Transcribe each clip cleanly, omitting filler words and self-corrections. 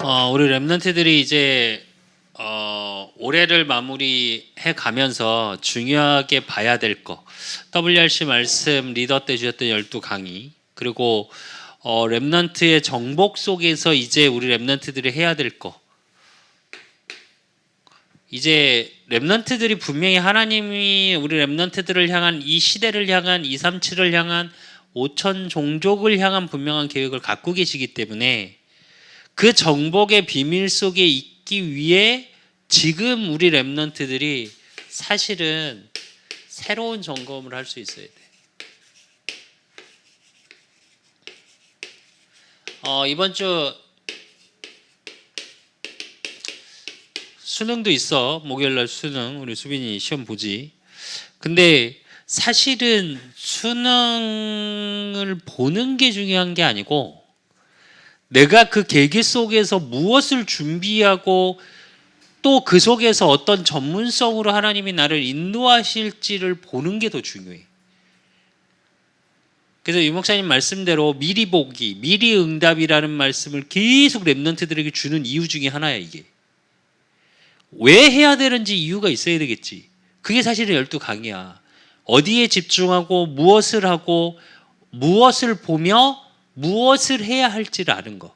우리 랩런트들이 이제 올해를 마무리해 가면서 중요하게 봐야 될 거, WRC 말씀 리더 때 주셨던 12강의, 그리고 랩런트의 정복 속에서 이제 우리 랩런트들이 해야 될 거, 이제 랩런트들이 분명히 하나님이 우리 랩런트들을 향한, 이 시대를 향한, 237을 향한, 5천 종족을 향한 분명한 계획을 갖고 계시기 때문에 그 정복의 비밀 속에 있기 위해 지금 우리 랩런트들이 사실은 새로운 점검을 할 수 있어야 돼. 이번 주 수능도 있어. 목요일날 수능. 우리 수빈이 시험 보지. 근데 사실은 수능을 보는 게 중요한 게 아니고 내가 그 계기 속에서 무엇을 준비하고 또 그 속에서 어떤 전문성으로 하나님이 나를 인도하실지를 보는 게 더 중요해. 그래서 유 목사님 말씀대로 미리 보기, 미리 응답이라는 말씀을 계속 랩런트들에게 주는 이유 중에 하나야. 이게 왜 해야 되는지 이유가 있어야 되겠지. 그게 사실은 12강이야. 어디에 집중하고 무엇을 하고 무엇을 보며 무엇을 해야 할지를 아는 거.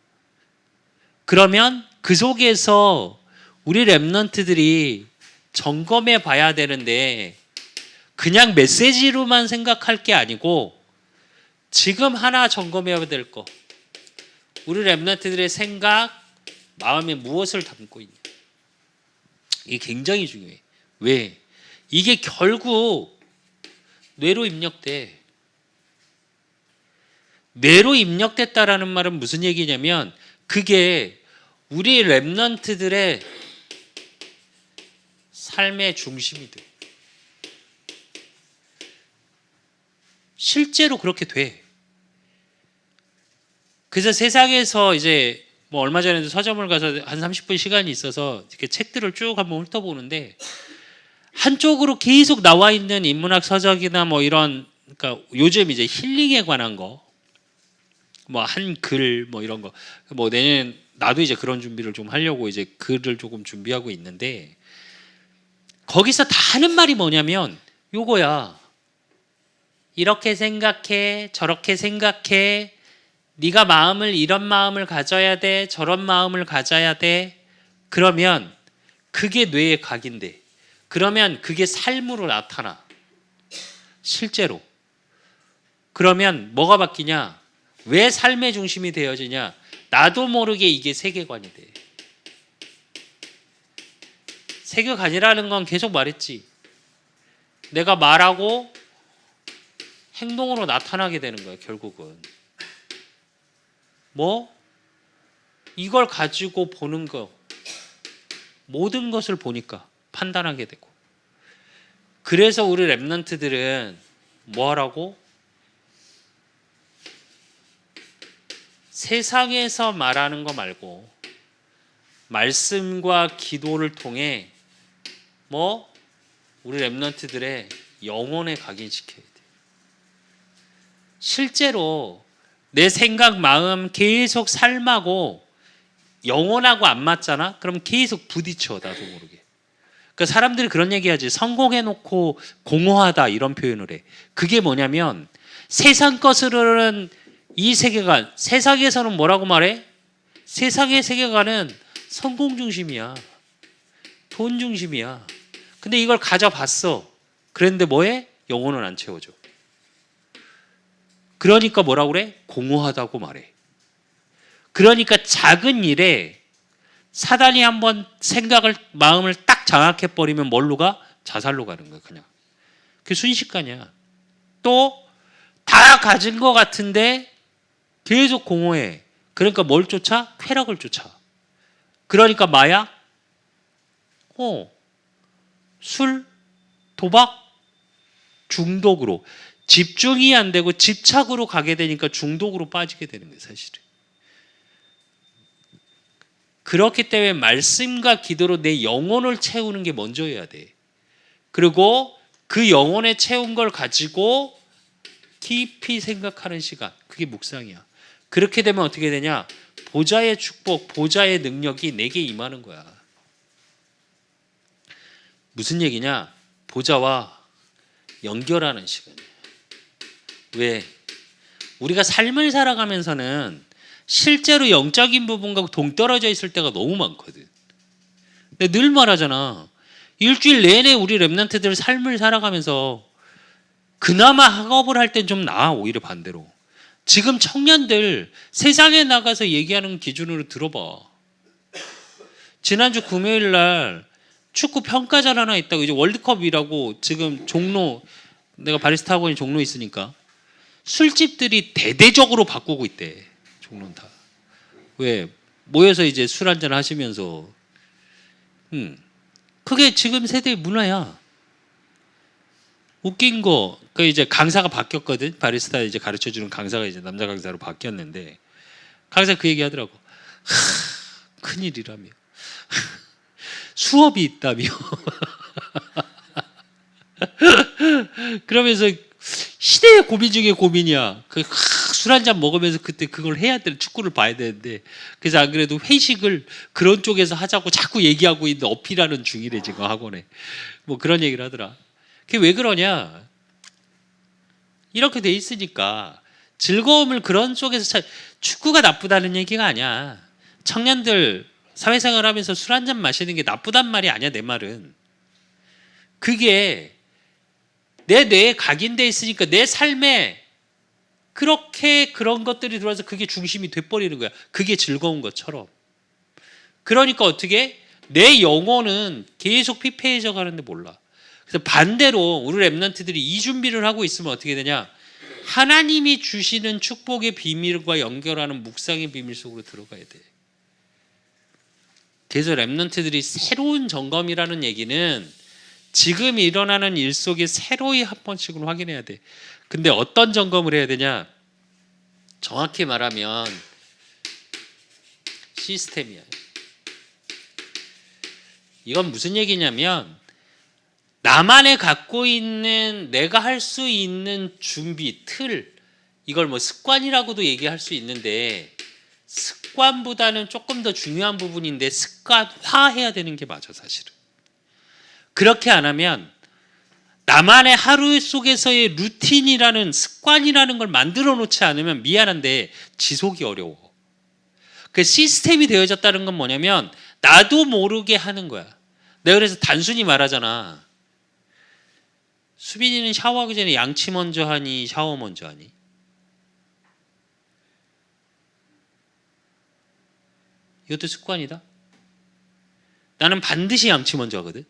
그러면 그 속에서 우리 랩런트들이 점검해 봐야 되는데 그냥 메시지로만 생각할 게 아니고 지금 하나 점검해야 될 거. 우리 랩런트들의 생각, 마음에 무엇을 담고 있냐. 이게 굉장히 중요해. 왜? 이게 결국 뇌로 입력돼. 뇌로 입력됐다라는 말은 무슨 얘기냐면 그게 우리 랩런트들의 삶의 중심이 돼. 실제로 그렇게 돼. 그래서 세상에서 이제 뭐 얼마 전에도 서점을 가서 한 30분 시간이 있어서 이렇게 책들을 쭉 한번 훑어보는데 한쪽으로 계속 나와 있는 인문학 서적이나 뭐 이런, 그러니까 요즘 이제 힐링에 관한 거, 뭐 한 글 뭐 이런 거, 뭐 내년 나도 이제 그런 준비를 좀 하려고 이제 글을 조금 준비하고 있는데 거기서 다 하는 말이 뭐냐면 요거야. 이렇게 생각해, 저렇게 생각해. 네가 마음을, 이런 마음을 가져야 돼, 저런 마음을 가져야 돼. 그러면 그게 뇌의 각인데, 그러면 그게 삶으로 나타나. 실제로. 그러면 뭐가 바뀌냐? 왜 삶의 중심이 되어지냐? 나도 모르게 이게 세계관이 돼. 세계관이라는 건 계속 말했지. 내가 말하고 행동으로 나타나게 되는 거야, 결국은. 뭐? 이걸 가지고 보는 거. 모든 것을 보니까 판단하게 되고. 그래서 우리 랩런트들은 뭐 하라고? 세상에서 말하는 거 말고 말씀과 기도를 통해 뭐 우리 랩런트들의 영혼에 각인시켜야 돼. 실제로 내 생각, 마음 계속 삶하고 영혼하고 안 맞잖아? 그럼 계속 부딪혀, 나도 모르게. 그러니까 사람들이 그런 얘기하지. 성공해놓고 공허하다 이런 표현을 해. 그게 뭐냐면 세상 것으로는 이 세계관, 세상에서는 뭐라고 말해? 세상의 세계관은 성공 중심이야. 돈 중심이야. 근데 이걸 가져봤어. 그랬는데 뭐해? 영혼은 안 채워줘. 그러니까 뭐라고 그래? 공허하다고 말해. 그러니까 작은 일에 사단이 한번 생각을, 마음을 딱 장악해버리면 뭘로 가? 자살로 가는 거야, 그냥. 그게 순식간이야. 또 다 가진 것 같은데 계속 공허해. 그러니까 뭘 쫓아? 쾌락을 쫓아. 그러니까 마약, 술, 도박, 중독으로. 집중이 안 되고 집착으로 가게 되니까 중독으로 빠지게 되는 거예요, 사실은. 그렇기 때문에 말씀과 기도로 내 영혼을 채우는 게 먼저여야 돼. 그리고 그 영혼에 채운 걸 가지고 깊이 생각하는 시간, 그게 묵상이야. 그렇게 되면 어떻게 되냐? 보좌의 축복, 보좌의 능력이 내게 임하는 거야. 무슨 얘기냐? 보좌와 연결하는 시간이야. 왜? 우리가 삶을 살아가면서는 실제로 영적인 부분과 동떨어져 있을 때가 너무 많거든. 근데 늘 말하잖아. 일주일 내내 우리 랩런트들 삶을 살아가면서 그나마 학업을 할 땐 좀 나아. 오히려 반대로. 지금 청년들 세상에 나가서 얘기하는 기준으로 들어봐. 지난주 금요일 날 축구 평가전 하나 있다고. 이제 월드컵이라고 지금 종로, 내가 바리스타 학원이 종로 있으니까 술집들이 대대적으로 바꾸고 있대. 종로는 다. 왜? 모여서 이제 술 한잔 하시면서. 그게 지금 세대의 문화야. 웃긴 거, 그 이제 강사가 바뀌었거든. 바리스타 이제 가르쳐 주는 강사가 이제 남자 강사로 바뀌었는데, 강사 그 얘기 하더라고. 큰일이라며. 수업이 있다며. 그러면서 시대의 고민 중에 고민이야. 술 한잔 먹으면서 그때 그걸 해야 돼. 축구를 봐야 되는데. 그래서 안 그래도 회식을 그런 쪽에서 하자고 자꾸 얘기하고 있는 어필하는 중이래 지금 학원에. 뭐 그런 얘기를 하더라. 그게 왜 그러냐? 이렇게 돼 있으니까 즐거움을 그런 쪽에서 축구가 나쁘다는 얘기가 아니야. 청년들 사회생활 하면서 술 한잔 마시는 게 나쁘단 말이 아니야. 내 말은. 그게 내 뇌에 각인돼 있으니까 내 삶에 그렇게 그런 것들이 들어와서 그게 중심이 돼버리는 거야. 그게 즐거운 것처럼. 그러니까 어떻게? 내 영혼은 계속 피폐해져 가는데 몰라. 그래서 반대로 우리 랩런트들이 이 준비를 하고 있으면 어떻게 되냐? 하나님이 주시는 축복의 비밀과 연결하는 묵상의 비밀 속으로 들어가야 돼. 그래서 랩런트들이 새로운 점검이라는 얘기는 지금 일어나는 일 속에 새로이 한 번씩은 확인해야 돼. 근데 어떤 점검을 해야 되냐? 정확히 말하면 시스템이야. 이건 무슨 얘기냐면 나만의 갖고 있는 내가 할 수 있는 준비, 틀, 이걸 뭐 습관이라고도 얘기할 수 있는데 습관보다는 조금 더 중요한 부분인데 습관화해야 되는 게 맞아 사실은. 그렇게 안 하면 나만의 하루 속에서의 루틴이라는 습관이라는 걸 만들어 놓지 않으면 미안한데 지속이 어려워. 그 시스템이 되어졌다는 건 뭐냐면 나도 모르게 하는 거야. 내가 그래서 단순히 말하잖아. 수빈이는 샤워하기 전에 양치 먼저 하니 샤워 먼저 하니? 이것도 습관이다. 나는 반드시 양치 먼저 하거든.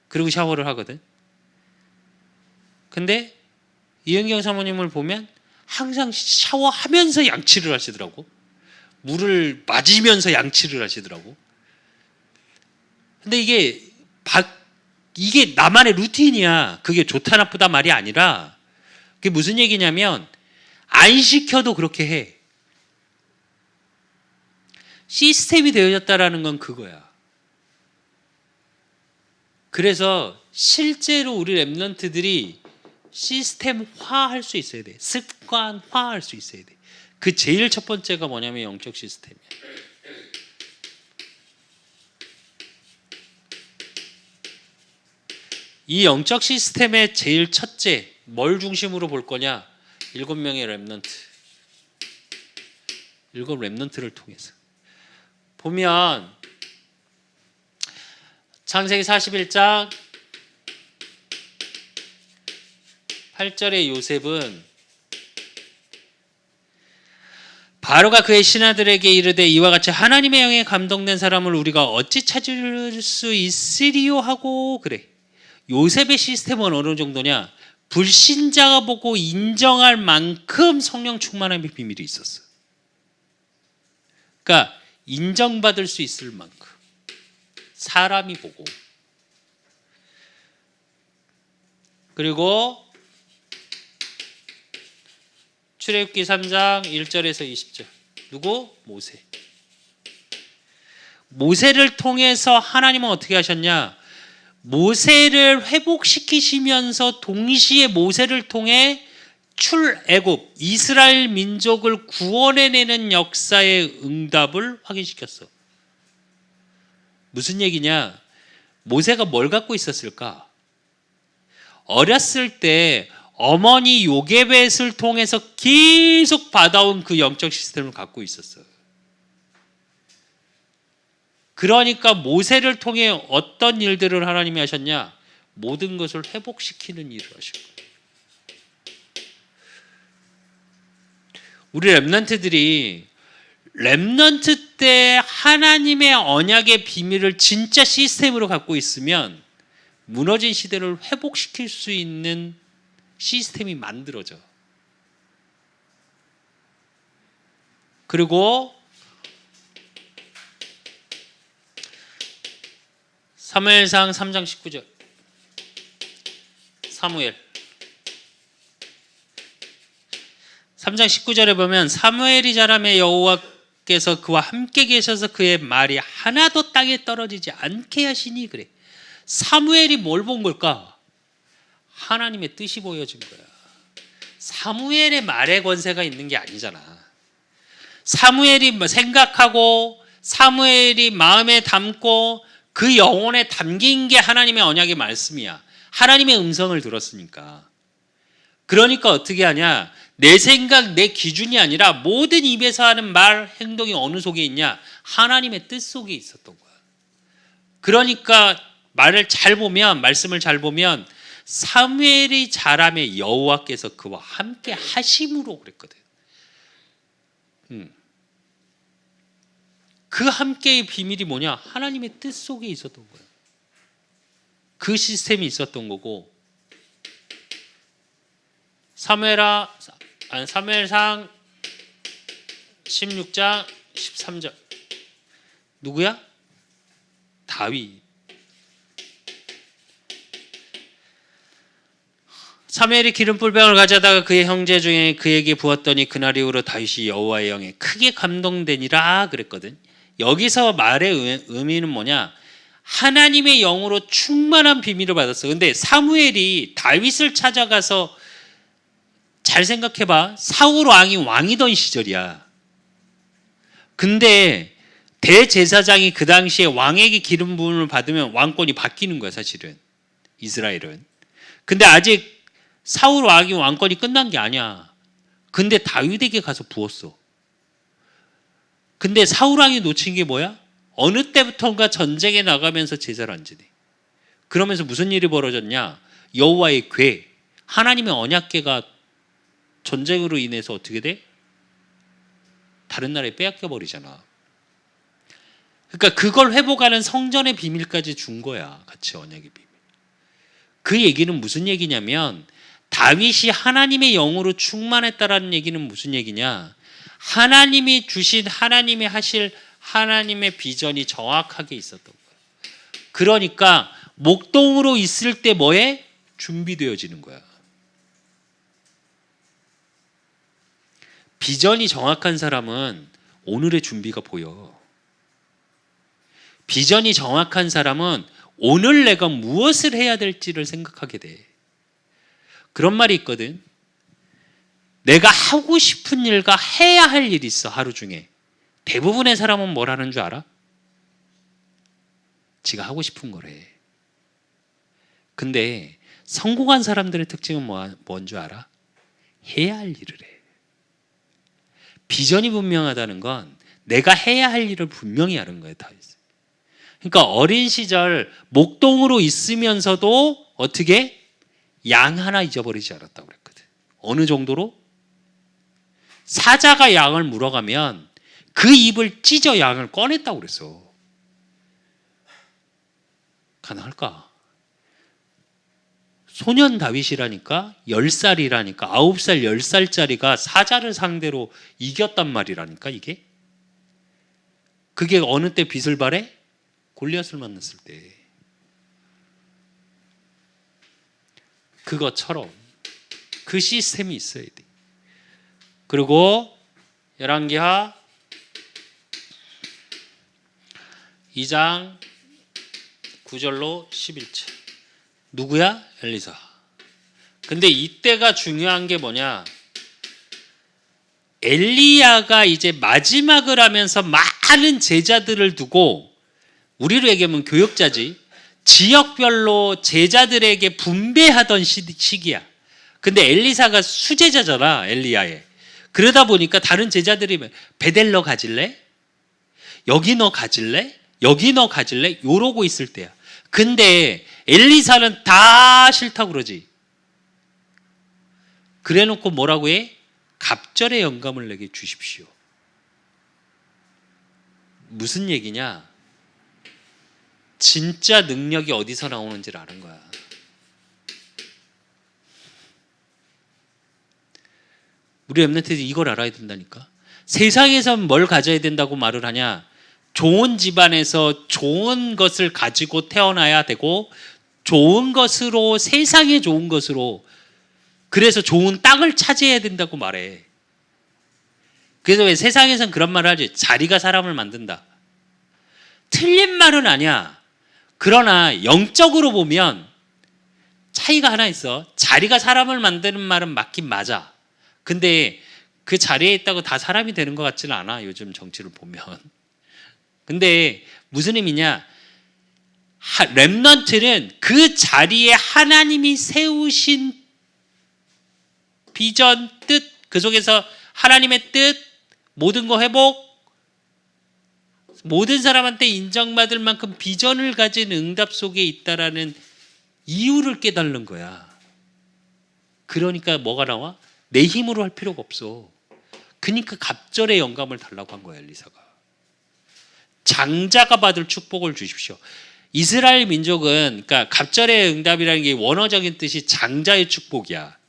그리고 샤워를 하거든. 근데 이은경 사모님을 보면 항상 샤워하면서 양치를 하시더라고. 물을 맞으면서 양치를 하시더라고. 근데 이게 나만의 루틴이야. 그게 좋다 나쁘다 말이 아니라 그게 무슨 얘기냐면 안 시켜도 그렇게 해. 시스템이 되어졌다라는 건 그거야. 그래서 실제로 우리 랩런트들이 시스템화할 수 있어야 돼. 습관화할 수 있어야 돼. 그 제일 첫 번째가 뭐냐면 영적 시스템이야. 이 영적 시스템의 제일 첫째, 뭘 중심으로 볼 거냐? 7명의 랩런트. 7 랩런트를 통해서. 보면 창세기 41장 8절의 요셉은 바로가 그의 신하들에게 이르되 이와 같이 하나님의 영에 감동된 사람을 우리가 어찌 찾을 수 있으리요 하고 그래. 요셉의 시스템은 어느 정도냐? 불신자가 보고 인정할 만큼 성령 충만함의 비밀이 있었어. 그러니까 인정받을 수 있을 만큼 사람이 보고. 그리고 출애굽기 3장 1절에서 20절. 누구? 모세. 모세를 통해서 하나님은 어떻게 하셨냐? 모세를 회복시키시면서 동시에 모세를 통해 출애굽 이스라엘 민족을 구원해내는 역사의 응답을 확인시켰어. 무슨 얘기냐? 모세가 뭘 갖고 있었을까? 어렸을 때 어머니 요게벳을 통해서 계속 받아온 그 영적 시스템을 갖고 있었어요. 그러니까 모세를 통해 어떤 일들을 하나님이 하셨냐? 모든 것을 회복시키는 일을 하신 거예요. 우리 렘넌트들이 렘넌트 때 하나님의 언약의 비밀을 진짜 시스템으로 갖고 있으면 무너진 시대를 회복시킬 수 있는 시스템이 만들어져. 그리고 사무엘상 3장 19절 사무엘 3장 19절에 보면 사무엘이 자라매 여호와께서 그와 함께 계셔서 그의 말이 하나도 땅에 떨어지지 않게 하시니 그래. 사무엘이 뭘 본 걸까? 하나님의 뜻이 보여진 거야. 사무엘의 말에 권세가 있는 게 아니잖아. 사무엘이 생각하고 사무엘이 마음에 담고 그 영혼에 담긴 게 하나님의 언약의 말씀이야. 하나님의 음성을 들었으니까. 그러니까 어떻게 하냐? 내 생각, 내 기준이 아니라 모든 입에서 하는 말, 행동이 어느 속에 있냐? 하나님의 뜻 속에 있었던 거야. 그러니까 말을 잘 보면, 말씀을 잘 보면 사무엘이 자라매 여호와께서 그와 함께 하심으로 그랬거든. 그 함께의 비밀이 뭐냐? 하나님의 뜻 속에 있었던 거야. 그 시스템이 있었던 거고. 사무엘상 16장 13절 누구야? 다윗. 사무엘이 기름불병을 가져다가 그의 형제 중에 그에게 부었더니 그날 이후로 다윗이 여호와의 영에 크게 감동되니라 그랬거든. 여기서 말의 의미는 뭐냐? 하나님의 영으로 충만한 비밀을 받았어. 근데 사무엘이 다윗을 찾아가서 잘 생각해봐. 사울 왕이 왕이던 시절이야. 근데 대제사장이 그 당시에 왕에게 기름 부음을 받으면 왕권이 바뀌는 거야, 사실은. 이스라엘은. 근데 아직 사울 왕이 왕권이 끝난 게 아니야. 근데 다윗에게 가서 부었어. 근데 사울 왕이 놓친 게 뭐야? 어느 때부터인가 전쟁에 나가면서 제사를 안 지내. 그러면서 무슨 일이 벌어졌냐? 여호와의 궤, 하나님의 언약궤가 전쟁으로 인해서 어떻게 돼? 다른 나라에 빼앗겨 버리잖아. 그러니까 그걸 회복하는 성전의 비밀까지 준 거야. 같이 언약의 비밀. 그 얘기는 무슨 얘기냐면 다윗이 하나님의 영으로 충만했다라는 얘기는 무슨 얘기냐? 하나님이 주신 하나님이 하실 하나님의 비전이 정확하게 있었던 거야. 그러니까 목동으로 있을 때 뭐에? 준비되어지는 거야. 비전이 정확한 사람은 오늘의 준비가 보여. 비전이 정확한 사람은 오늘 내가 무엇을 해야 될지를 생각하게 돼. 그런 말이 있거든. 내가 하고 싶은 일과 해야 할 일이 있어, 하루 중에. 대부분의 사람은 뭘 하는 줄 알아? 지가 하고 싶은 거래. 근데 성공한 사람들의 특징은 뭔 줄 알아? 해야 할 일을 해. 비전이 분명하다는 건 내가 해야 할 일을 분명히 하는 거예요. 다 있어요. 그러니까 어린 시절 목동으로 있으면서도 어떻게 양 하나 잊어버리지 않았다고 그랬거든. 어느 정도로? 사자가 양을 물어가면 그 입을 찢어 양을 꺼냈다고 그랬어. 가능할까? 소년 다윗이라니까 10살이라니까 9살 10살짜리가 사자를 상대로 이겼단 말이라니까 이게. 그게 어느 때 빛을 발해? 골리앗을 만났을 때. 그것처럼 그 시스템이 있어야 돼. 그리고 열왕기하 2장 9절로 11절 누구야? 엘리사. 근데 이때가 중요한 게 뭐냐? 엘리야가 이제 마지막을 하면서 많은 제자들을 두고, 우리로 얘기하면 교역자지, 지역별로 제자들에게 분배하던 시기야. 근데 엘리사가 수제자잖아, 엘리야에. 그러다 보니까 다른 제자들이 베델로 가질래? 여기 너 가질래? 여기 너 가질래? 요러고 있을 때야. 근데 엘리사는 다 싫다고 그러지. 그래 놓고 뭐라고 해? 갑절의 영감을 내게 주십시오. 무슨 얘기냐? 진짜 능력이 어디서 나오는지를 아는 거야. 우리 랩런트들이 이걸 알아야 된다니까. 세상에선 뭘 가져야 된다고 말을 하냐? 좋은 집안에서 좋은 것을 가지고 태어나야 되고, 좋은 것으로, 세상에 좋은 것으로, 그래서 좋은 땅을 차지해야 된다고 말해. 그래서 왜 세상에선 그런 말을 하지? 자리가 사람을 만든다. 틀린 말은 아니야. 그러나 영적으로 보면 차이가 하나 있어. 자리가 사람을 만드는 말은 맞긴 맞아. 근데 그 자리에 있다고 다 사람이 되는 것 같지는 않아, 요즘 정치를 보면. 근데 무슨 의미냐? 렘넌트는 그 자리에 하나님이 세우신 비전, 뜻, 그 속에서 하나님의 뜻, 모든 거 회복, 모든 사람한테 인정받을 만큼 비전을 가진 응답 속에 있다라는 이유를 깨달는 거야. 그러니까 뭐가 나와? 내 힘으로 할 필요가 없어. 그러니까 갑절의 영감을 달라고 한 거야, 엘리사가. 장자가 받을 축복을 주십시오. 이스라엘 민족은, 그러니까 갑절의 응답이라는 게 원어적인 뜻이 장자의 축복이야.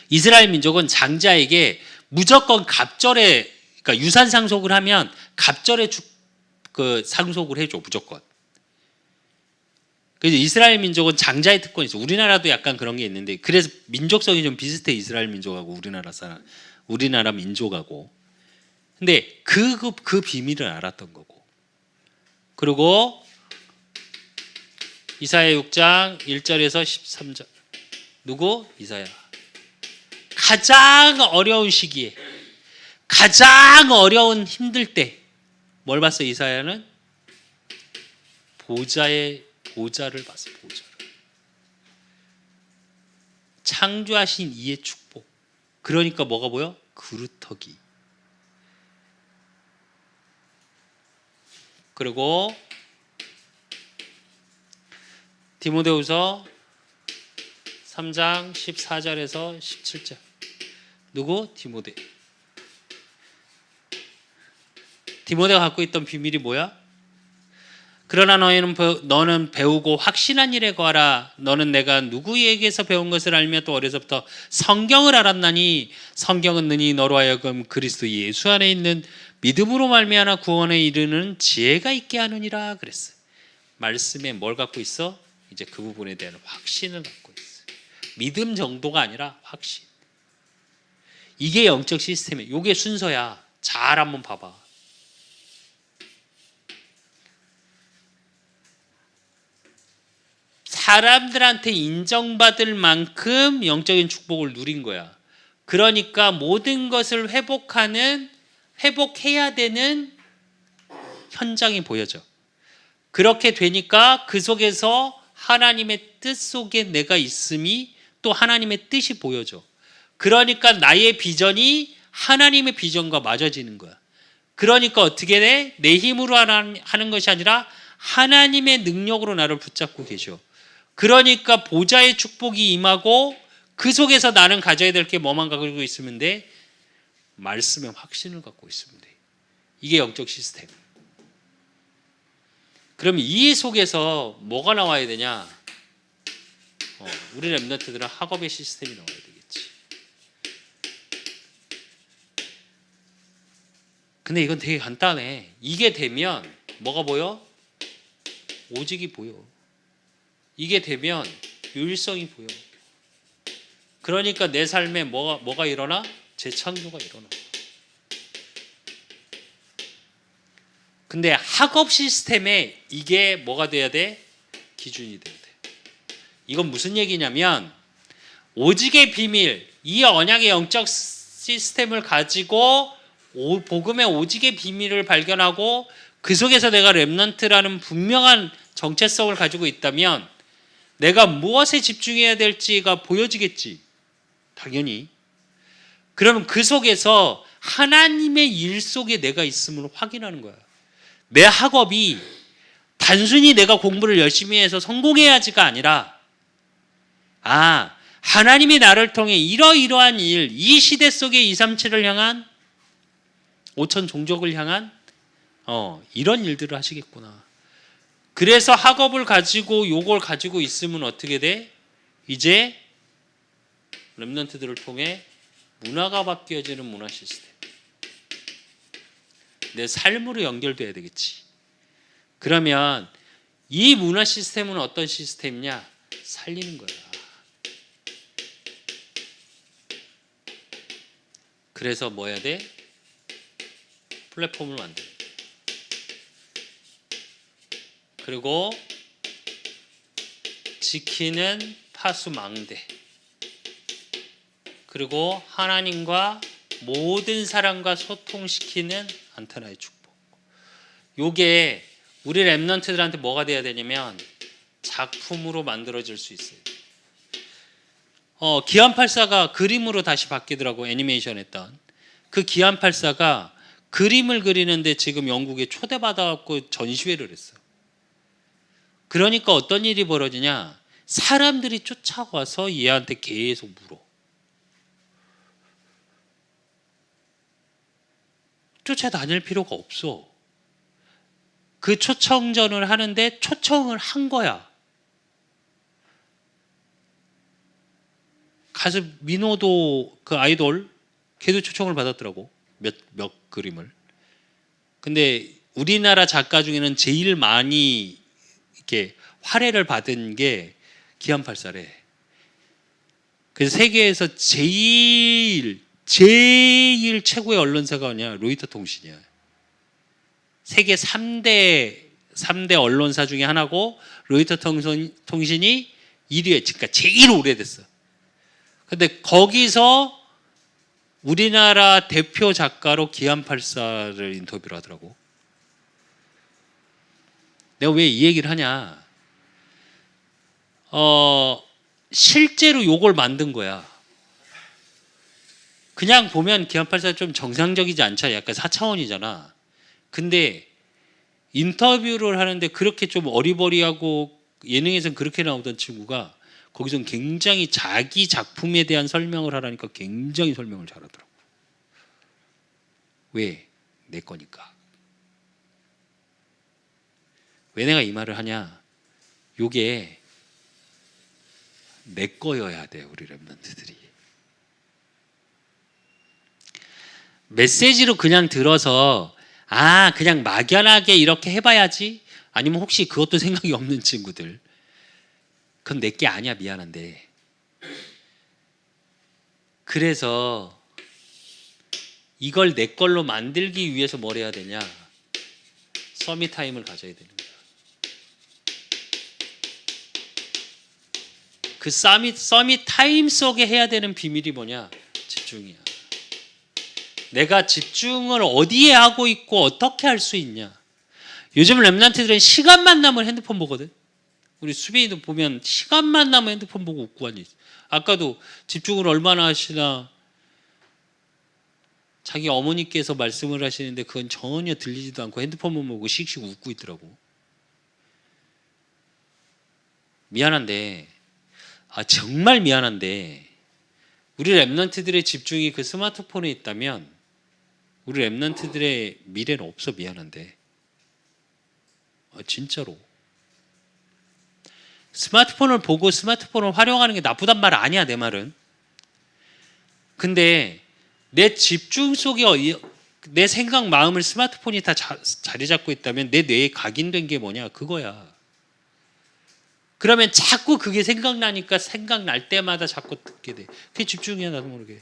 이스라엘 민족은 장자에게 무조건 갑절에, 그러니까 유산 상속을 하면 갑절에 상속을 해줘, 무조건. 그래서 이스라엘 민족은 장자의 특권이 있어. 우리나라도 약간 그런 게 있는데, 그래서 민족성이 좀 비슷해, 이스라엘 민족하고 우리나라 민족하고. 근데 그 비밀을 알았던 거고. 그리고 이사야 6장 1절에서 13절. 누구? 이사야. 가장 어려운 시기에, 가장 어려운 힘들 때 뭘 봤어? 이사야는 보좌를 봤어. 보좌를. 창조하신 이의 축복. 그러니까 뭐가 보여? 그루터기. 그리고 디모데후서 3장 14절에서 17절. 누구? 디모데가 갖고 있던 비밀이 뭐야? 그러나 너는 배우고 확신한 일에 거하라. 너는 내가 누구에게서 배운 것을 알며 또 어려서부터 성경을 알았나니 성경은 능히 너로 하여금 그리스도 예수 안에 있는 믿음으로 말미암아 구원에 이르는 지혜가 있게 하느니라 그랬어요. 말씀에 뭘 갖고 있어? 이제 그 부분에 대한 확신을 갖고 있어요. 믿음 정도가 아니라 확신. 이게 영적 시스템이에요. 이게 순서야. 잘 한번 봐봐. 사람들한테 인정받을 만큼 영적인 축복을 누린 거야. 그러니까 모든 것을 회복해야 되는 현장이 보여져. 그렇게 되니까 그 속에서 하나님의 뜻 속에 내가 있음이 또 하나님의 뜻이 보여져. 그러니까 나의 비전이 하나님의 비전과 맞아지는 거야. 그러니까 어떻게 돼? 내 힘으로 하는 것이 아니라 하나님의 능력으로 나를 붙잡고 계셔. 그러니까 보좌의 축복이 임하고 그 속에서 나는 가져야 될 게 뭐만 가지고 있으면 돼? 말씀의 확신을 갖고 있으면 돼. 이게 영적 시스템. 그럼 이 속에서 뭐가 나와야 되냐? 우리 렘넌트들은 학업의 시스템이 나와야 되겠지. 근데 이건 되게 간단해. 이게 되면 뭐가 보여? 오직이 보여. 이게 되면 유일성이 보여. 그러니까 내 삶에 뭐가 일어나? 재창조가 일어나. 근데 학업 시스템에 이게 뭐가 돼야 돼? 기준이 돼야 돼. 이건 무슨 얘기냐면 오직의 비밀, 이 언약의 영적 시스템을 가지고 복음의 오직의 비밀을 발견하고 그 속에서 내가 렘넌트라는 분명한 정체성을 가지고 있다면 내가 무엇에 집중해야 될지가 보여지겠지. 당연히. 그러면 그 속에서 하나님의 일 속에 내가 있음을 확인하는 거야. 내 학업이 단순히 내가 공부를 열심히 해서 성공해야지가 아니라 하나님이 나를 통해 이러이러한 일, 이 시대 속의 237을 향한 5천 종족을 향한 이런 일들을 하시겠구나. 그래서 학업을 가지고 요걸 가지고 있으면 어떻게 돼? 이제 렘넌트들을 통해 문화가 바뀌어지는 문화 시스템. 내 삶으로 연결돼야 되겠지. 그러면 이 문화 시스템은 어떤 시스템이냐? 살리는 거야. 그래서 뭐 해야 돼? 플랫폼을 만들어. 그리고 지키는 파수망대. 그리고 하나님과 모든 사람과 소통시키는 안테나의 축복. 요게 우리 렘넌트들한테 뭐가 돼야 되냐면 작품으로 만들어질 수 있어요. 기안84가 그림으로 다시 바뀌더라고. 애니메이션 했던 그 기안84가 그림을 그리는데 지금 영국에 초대받아갖고 전시회를 했어. 그러니까 어떤 일이 벌어지냐? 사람들이 쫓아와서 얘한테 계속 물어. 쫓아다닐 필요가 없어. 그 초청전을 하는데 초청을 한 거야. 가서 민호도 그 아이돌 걔도 초청을 받았더라고. 몇 그림을. 근데 우리나라 작가 중에는 제일 많이 이렇게 활애를 받은 게 기안84래. 그래서 세계에서 제일 최고의 언론사가 뭐냐? 로이터 통신이야. 세계 3대 언론사 중에 하나고 로이터 통신이 1위에, 그러니까 제일 오래됐어. 근데 거기서 우리나라 대표 작가로 기안84를 인터뷰를 하더라고. 내가 왜 이 얘기를 하냐? 실제로 요걸 만든 거야. 그냥 보면 기안84 좀 정상적이지 않잖아. 약간 4차원이잖아. 근데 인터뷰를 하는데 그렇게 좀 어리버리하고 예능에서는 그렇게 나오던 친구가 거기서는 굉장히 자기 작품에 대한 설명을 하라니까 굉장히 설명을 잘하더라고. 왜? 내 거니까. 왜 내가 이 말을 하냐? 요게 내 거여야 돼, 우리 렘넌트들이. 메시지로 그냥 들어서 그냥 막연하게 이렇게 해봐야지. 아니면 혹시 그것도 생각이 없는 친구들. 그건 내 게 아니야, 미안한데. 그래서 이걸 내 걸로 만들기 위해서 뭘 해야 되냐? 서밋 타임을 가져야 되는 거야. 그 서밋 타임 속에 해야 되는 비밀이 뭐냐? 집중이야. 내가 집중을 어디에 하고 있고 어떻게 할 수 있냐? 요즘 렘넌트들은 시간만 나면 핸드폰 보거든. 우리 수빈이도 보면 시간만 나면 핸드폰 보고 웃고 앉아 있어. 아까도 집중을 얼마나 하시나 자기 어머니께서 말씀을 하시는데 그건 전혀 들리지도 않고 핸드폰만 보고 씩씩 웃고 있더라고. 미안한데 정말 미안한데 우리 렘넌트들의 집중이 그 스마트폰에 있다면 우리 렘넌트들의 미래는 없어. 미안한데 진짜로. 스마트폰을 보고 스마트폰을 활용하는 게 나쁘단 말 아니야. 내 말은. 근데 내 집중 속에 내 생각 마음을 스마트폰이 다 자리 잡고 있다면 내 뇌에 각인된 게 뭐냐? 그거야. 그러면 자꾸 그게 생각나니까 생각날 때마다 자꾸 듣게 돼. 그게 집중이야. 나도 모르게.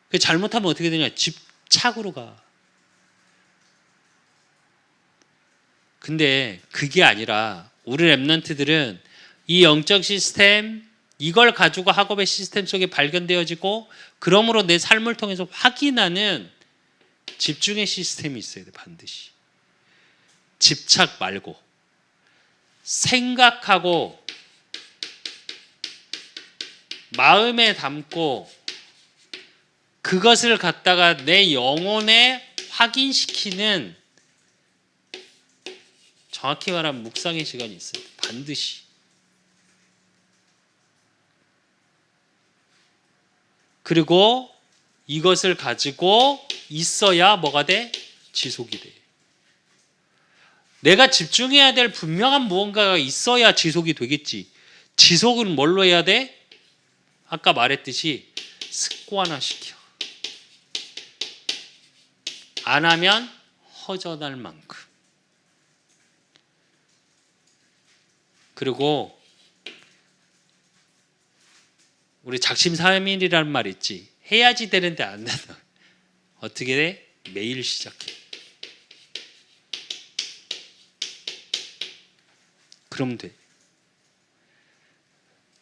그게 잘못하면 어떻게 되냐? 집착으로 가. 근데 그게 아니라 우리 렘넌트들은 이 영적 시스템, 이걸 가지고 학업의 시스템 속에 발견되어지고, 그러므로 내 삶을 통해서 확인하는 집중의 시스템이 있어야 돼. 반드시. 집착 말고 생각하고 마음에 담고 그것을 갖다가 내 영혼에 확인시키는, 정확히 말하면 묵상의 시간이 있어요. 반드시. 그리고 이것을 가지고 있어야 뭐가 돼? 지속이 돼. 내가 집중해야 될 분명한 무언가가 있어야 지속이 되겠지. 지속은 뭘로 해야 돼? 아까 말했듯이 습관화시켜. 안 하면 허전할 만큼. 그리고 우리 작심삼일이라는 말 있지. 해야지 되는데 안 된다. 어떻게 돼? 매일 시작해. 그럼 돼.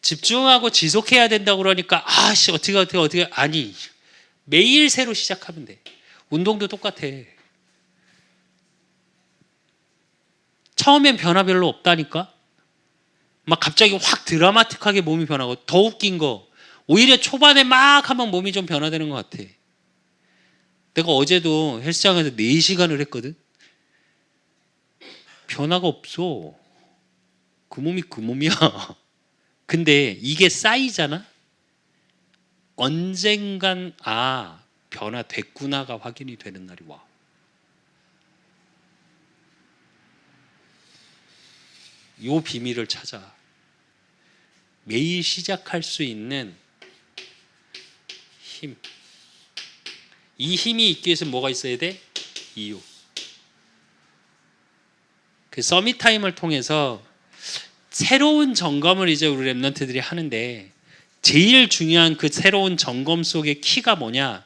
집중하고 지속해야 된다고 그러니까 아씨 어떻게 아니, 매일 새로 시작하면 돼. 운동도 똑같아. 처음엔 변화 별로 없다니까. 막 갑자기 확 드라마틱하게 몸이 변하고, 더 웃긴 거 오히려 초반에 막 하면 몸이 좀 변화되는 것 같아. 내가 어제도 헬스장에서 4시간을 했거든. 변화가 없어. 그 몸이 그 몸이야. 근데 이게 쌓이잖아. 언젠간 변화됐구나가 확인이 되는 날이 와. 요 비밀을 찾아. 매일 시작할 수 있는 힘. 이 힘이 있기 위해서 뭐가 있어야 돼? 이유. 그 서밋 타임을 통해서 새로운 점검을 이제 우리 랩런트들이 하는데, 제일 중요한 그 새로운 점검 속의 키가 뭐냐?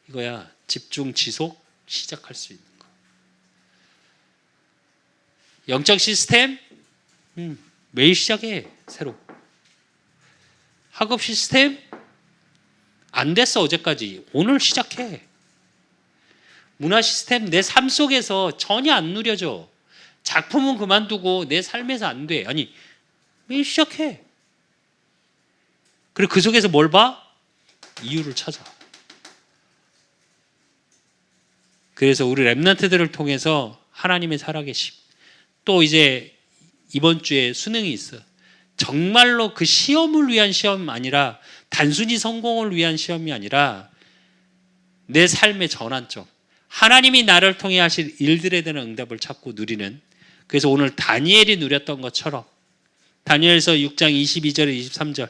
이거야. 집중, 지속, 시작할 수 있는 거. 영적 시스템? 매일 시작해. 새로. 학업 시스템? 안 됐어 어제까지. 오늘 시작해. 문화 시스템? 내 삶 속에서 전혀 안 누려져. 작품은 그만두고 내 삶에서 안 돼. 아니, 매일 시작해. 그리고 그 속에서 뭘 봐? 이유를 찾아. 그래서 우리 랩런트들을 통해서 하나님의 살아계심. 또 이제 이번 주에 수능이 있어. 정말로 그 시험을 위한 시험이 아니라, 단순히 성공을 위한 시험이 아니라 내 삶의 전환점, 하나님이 나를 통해 하실 일들에 대한 응답을 찾고 누리는. 그래서 오늘 다니엘이 누렸던 것처럼 다니엘서 6장 22절 23절,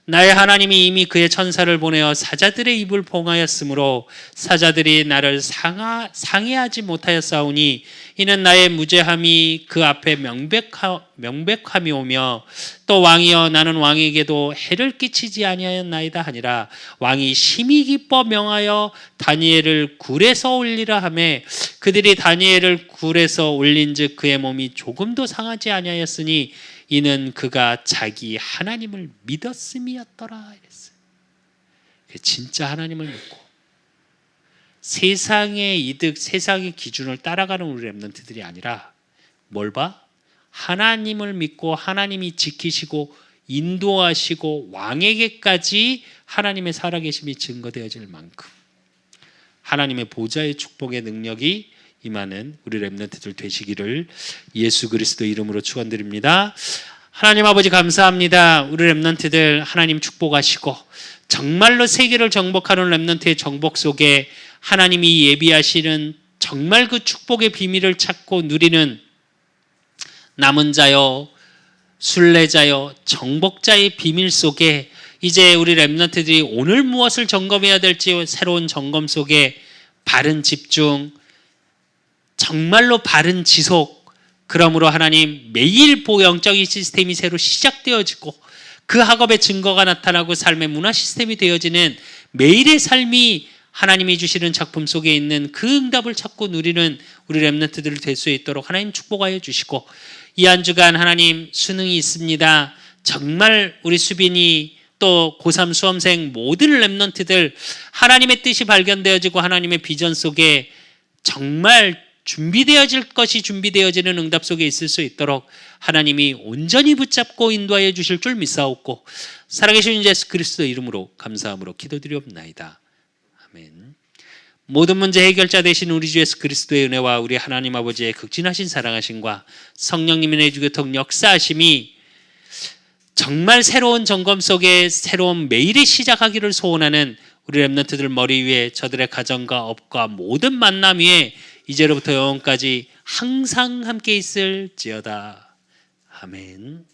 나의 하나님이 이미 그의 천사를 보내어 사자들의 입을 봉하였으므로 사자들이 나를 상해하지 못하였사오니 이는 나의 무죄함이 그 앞에 명백함이 오며, 또 왕이여 나는 왕에게도 해를 끼치지 아니하였나이다 하니라. 왕이 심히 기뻐 명하여 다니엘을 굴에서 올리라 하며, 그들이 다니엘을 굴에서 올린즉 그의 몸이 조금도 상하지 아니하였으니 이는 그가 자기 하나님을 믿었음이었더라 이랬어요. 진짜 하나님을 믿고 세상의 이득, 세상의 기준을 따라가는 우리 랩런트들이 아니라 뭘 봐? 하나님을 믿고 하나님이 지키시고 인도하시고 왕에게까지 하나님의 살아계심이 증거되어질 만큼 하나님의 보좌의 축복의 능력이 임하는 우리 랩런트들 되시기를 예수 그리스도 이름으로 축원드립니다. 하나님 아버지 감사합니다. 우리 랩런트들 하나님 축복하시고, 정말로 세계를 정복하는 랩런트의 정복 속에 하나님이 예비하시는 정말 그 축복의 비밀을 찾고 누리는 남은 자요, 순례자요, 정복자의 비밀 속에 이제 우리 랩런트들이 오늘 무엇을 점검해야 될지 새로운 점검 속에 바른 집중, 정말로 바른 지속, 그러므로 하나님 매일 영적인 시스템이 새로 시작되어지고 그 학업의 증거가 나타나고 삶의 문화 시스템이 되어지는 매일의 삶이 하나님이 주시는 작품 속에 있는 그 응답을 찾고 누리는 우리 렘넌트들 될 수 있도록 하나님 축복하여 주시고, 이 한 주간 하나님 수능이 있습니다. 정말 우리 수빈이 또 고3 수험생 모든 렘넌트들 하나님의 뜻이 발견되어지고 하나님의 비전 속에 정말 준비되어질 것이 준비되어지는 응답 속에 있을 수 있도록 하나님이 온전히 붙잡고 인도하여 주실 줄 믿사옵고, 살아계신 예수 그리스도 이름으로 감사함으로 기도드리옵나이다. 아멘. 모든 문제 해결자 되신 우리 주 예수 그리스도의 은혜와 우리 하나님 아버지의 극진하신 사랑하심과 성령님의 내주교통 역사하심이 정말 새로운 점검 속에 새로운 매일의 시작하기를 소원하는 우리 렘넌트들 머리 위에, 저들의 가정과 업과 모든 만남 위에 이제로부터 영원까지 항상 함께 있을지어다. 아멘.